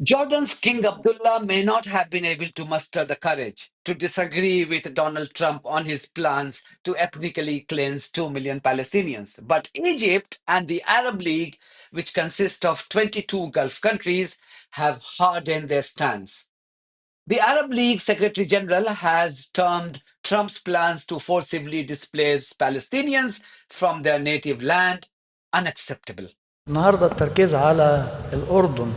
Jordan's King Abdullah may not have been able to muster the courage to disagree with Donald Trump on his plans to ethnically cleanse 2 million Palestinians. But Egypt and the Arab League, which consists of 22 Gulf countries, have hardened their stance. The Arab League Secretary General has termed Trump's plans to forcibly displace Palestinians from their native land unacceptable. النهارده التركيز على الأردن،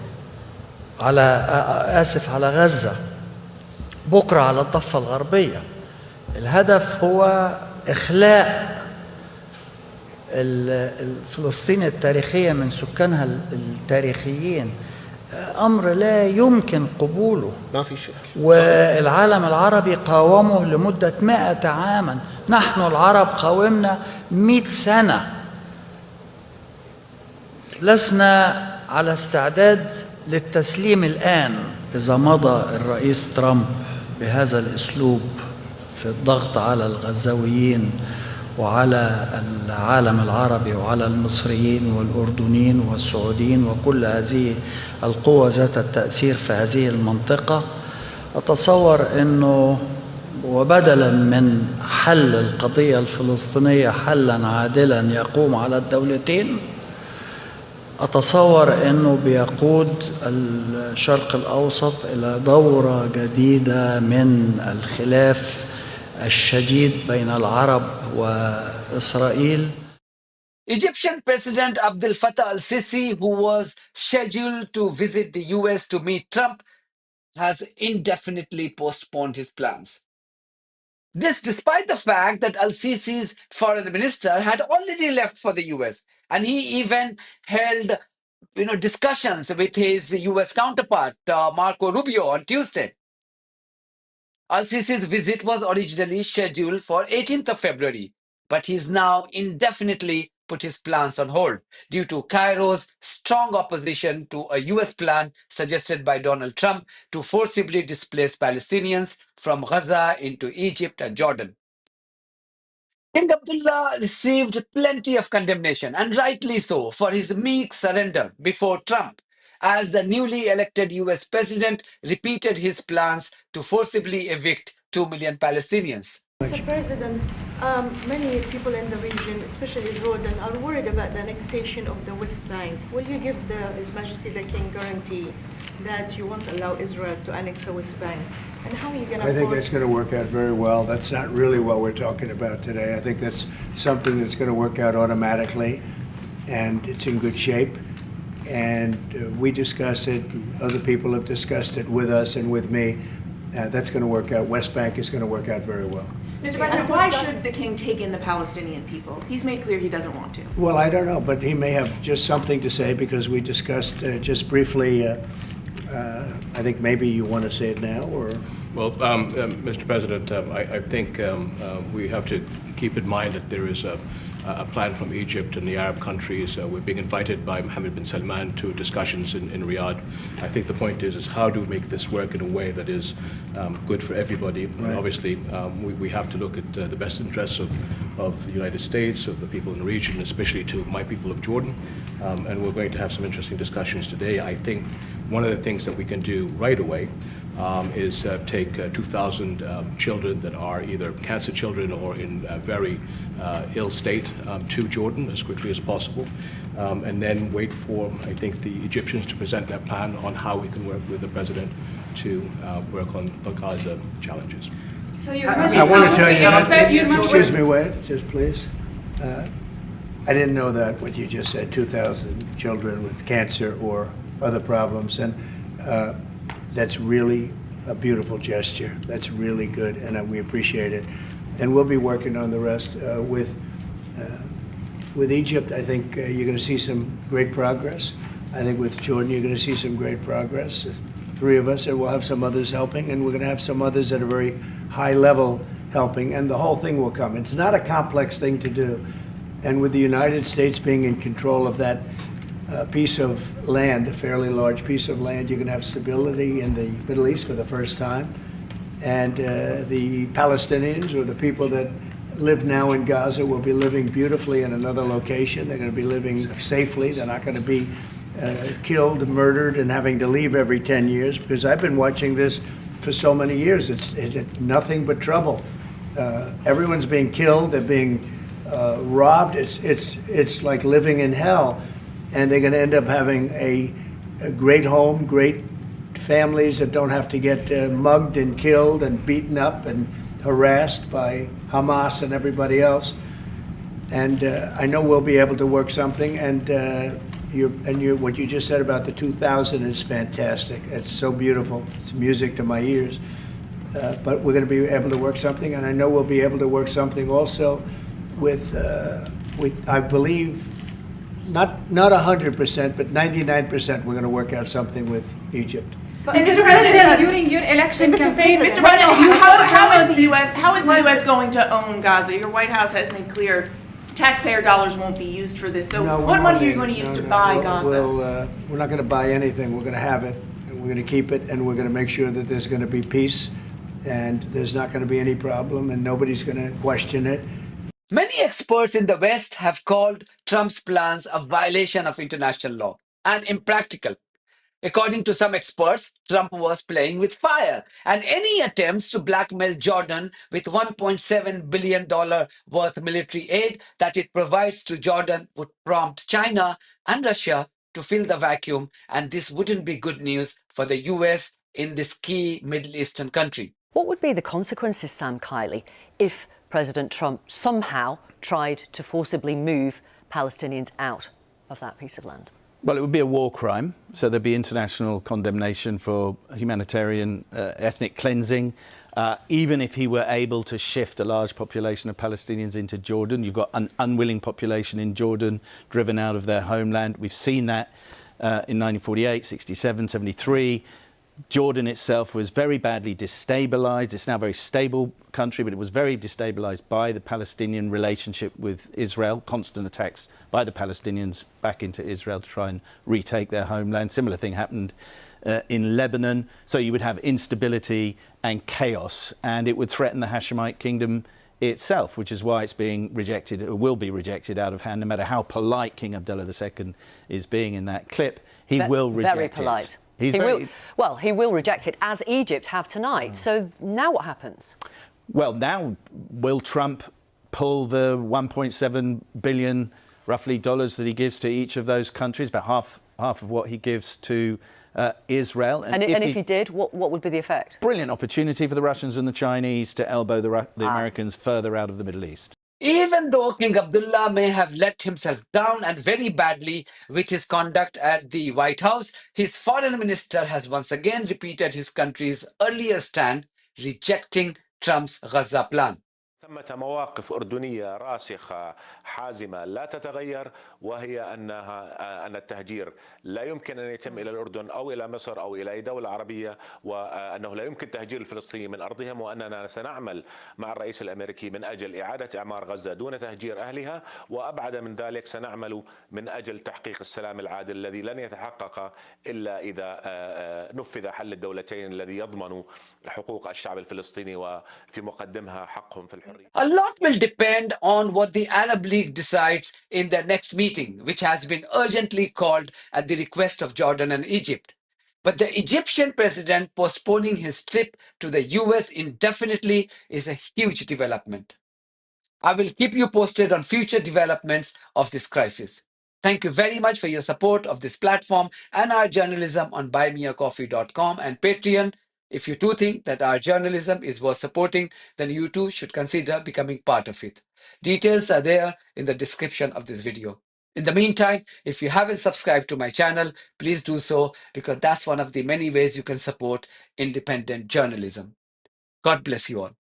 على آسف على غزة، بكرة على الضفة الغربية. الهدف هو إخلاء فلسطين التاريخية من سكانها التاريخيين، أمر لا يمكن قبوله. ما في شك. والعالم العربي قاومه لمدة 100 عاما. نحن العرب قاومنا 100 سنة. لسنا على استعداد للتسليم الآن. إذا مضى الرئيس ترامب بهذا الأسلوب في الضغط على الغزاويين وعلى العالم العربي وعلى المصريين والأردنيين والسعوديين وكل هذه القوى ذات التأثير في هذه المنطقة، أتصور أنه وبدلا من حل القضية الفلسطينية حلا عادلا يقوم على الدولتين، أتصور أنه بيقود الشرق الأوسط إلى دورة جديدة من الخلاف الشديد بين العرب وإسرائيل. Egyptian President Abdel Fattah al-Sisi, who was scheduled to visit the US to meet Trump, has indefinitely postponed his plans. This despite the fact that al-Sisi's foreign minister had already left for the US, and he even held discussions with his US counterpart, Marco Rubio, on Tuesday. Al-Sisi's visit was originally scheduled for 18th of February, but he's now indefinitely put his plans on hold due to Cairo's strong opposition to a US plan suggested by Donald Trump to forcibly displace Palestinians from Gaza into Egypt and Jordan. King Abdullah received plenty of condemnation, and rightly so, for his meek surrender before Trump, as the newly elected US president repeated his plans to forcibly evict 2 million Palestinians. Mr. President, many people in the region, especially Jordan, are worried about the annexation of the West Bank. Will you give His Majesty the King guarantee that you won't allow Israel to annex the West Bank? And how are you going to I think that's going to work out very well. That's not really what we're talking about today. I think that's something that's going to work out automatically, and it's in good shape. And we discuss it, other people have discussed it with us and with me. That's going to work out. West Bank is going to work out very well. Mr. President, why should the king take in the Palestinian people? He's made clear he doesn't want to. Well, I don't know, but he may have just something to say because we discussed just briefly. I think maybe you want to say it now, or? Well, Mr. President, I think we have to keep in mind that there is a plan from Egypt and the Arab countries. We're being invited by Mohammed bin Salman to discussions in Riyadh. I think the point is how do we make this work in a way that is good for everybody? Right. And obviously, we have to look at the best interests of the United States, of the people in the region, especially to my people of Jordan. And we're going to have some interesting discussions today. I think one of the things that we can do right away is take 2,000 children that are either cancer children or in a very ill state to Jordan as quickly as possible, and then wait for, I think, the Egyptians to present their plan on how we can work with the president to work on the Gaza challenges. So I want to tell you, excuse me, wait, just please. I didn't know that, what you just said, 2,000 children with cancer or other problems, and that's really a beautiful gesture. That's really good, and we appreciate it. And we'll be working on the rest with Egypt. I think you're going to see some great progress. I think with Jordan, you're going to see some great progress. Three of us, and we'll have some others helping, and we're going to have some others at a very high level helping, and the whole thing will come. It's not a complex thing to do. And with the United States being in control of that piece of land, a fairly large piece of land, you're going to have stability in the Middle East for the first time. And the Palestinians, or the people that live now in Gaza, will be living beautifully in another location. They're going to be living safely. They're not going to be killed, murdered, and having to leave every 10 years, because I've been watching this for so many years. It's nothing but trouble. Everyone's being killed. They're being robbed. It's like living in hell. And they're going to end up having a great home, great families that don't have to get mugged and killed and beaten up and harassed by Hamas and everybody else. And I know we'll be able to work something. And what you just said about the 2000 is fantastic. It's so beautiful. It's music to my ears. But we're going to be able to work something, and I know we'll be able to work something also with I believe, not 100%, but 99%. We're going to work out something with Egypt. But Mr. President, during your election campaign, Mr. President, how is the U.S. going to own Gaza? Your White House has made clear taxpayer dollars won't be used for this. So what money are you going to use to buy Gaza? We're not going to buy anything. We're going to have it, and we're going to keep it, and we're going to make sure that there's going to be peace, and there's not going to be any problem, and nobody's going to question it. Many experts in the West have called Trump's plans a violation of international law and impractical. According to some experts, Trump was playing with fire, and any attempts to blackmail Jordan with $1.7 billion worth military aid that it provides to Jordan would prompt China and Russia to fill the vacuum, and this wouldn't be good news for the US in this key Middle Eastern country. What would be the consequences, Sam Kiley, if President Trump somehow tried to forcibly move Palestinians out of that piece of land? Well, it would be a war crime, so there'd be international condemnation for humanitarian ethnic cleansing. Even if he were able to shift a large population of Palestinians into Jordan, you've got an unwilling population in Jordan driven out of their homeland. We've seen that in 1948, 67, 73. Jordan itself was very badly destabilized. It's now a very stable country, but it was very destabilized by the Palestinian relationship with Israel, constant attacks by the Palestinians back into Israel to try and retake their homeland. Similar thing happened in Lebanon. So you would have instability and chaos, and it would threaten the Hashemite kingdom itself, which is why it's being rejected, or will be rejected out of hand, no matter how polite King Abdullah II is being in that clip. He will reject it. Very polite. He will reject it, as Egypt have tonight. So now what happens? Well, now will Trump pull the $1.7 billion, roughly, dollars that he gives to each of those countries, about half of what he gives to Israel? And if he did, what would be the effect? Brilliant opportunity for the Russians and the Chinese to elbow the Americans further out of the Middle East. Even though King Abdullah may have let himself down and very badly with his conduct at the White House, his foreign minister has once again repeated his country's earlier stand, rejecting Trump's Gaza plan. ثمة مواقف أردنية راسخة حازمة لا تتغير، وهي أن التهجير لا يمكن أن يتم إلى الأردن أو إلى مصر أو إلى أي دولة عربية، وأنه لا يمكن تهجير الفلسطينيين من أرضهم، وأننا سنعمل مع الرئيس الأمريكي من أجل إعادة إعمار غزة دون تهجير أهلها، وأبعد من ذلك سنعمل من أجل تحقيق السلام العادل الذي لن يتحقق إلا إذا نفذ حل الدولتين الذي يضمن حقوق الشعب الفلسطيني وفي مقدمها حقهم في الحرية. A lot will depend on what the Arab League decides in their next meeting, which has been urgently called at the request of Jordan and Egypt. But the Egyptian president postponing his trip to the US indefinitely is a huge development. I will keep you posted on future developments of this crisis. Thank you very much for your support of this platform and our journalism on buymeacoffee.com and Patreon. If you too think that our journalism is worth supporting, then you too should consider becoming part of it. Details are there in the description of this video. In the meantime, if you haven't subscribed to my channel, please do so, because that's one of the many ways you can support independent journalism. God bless you all.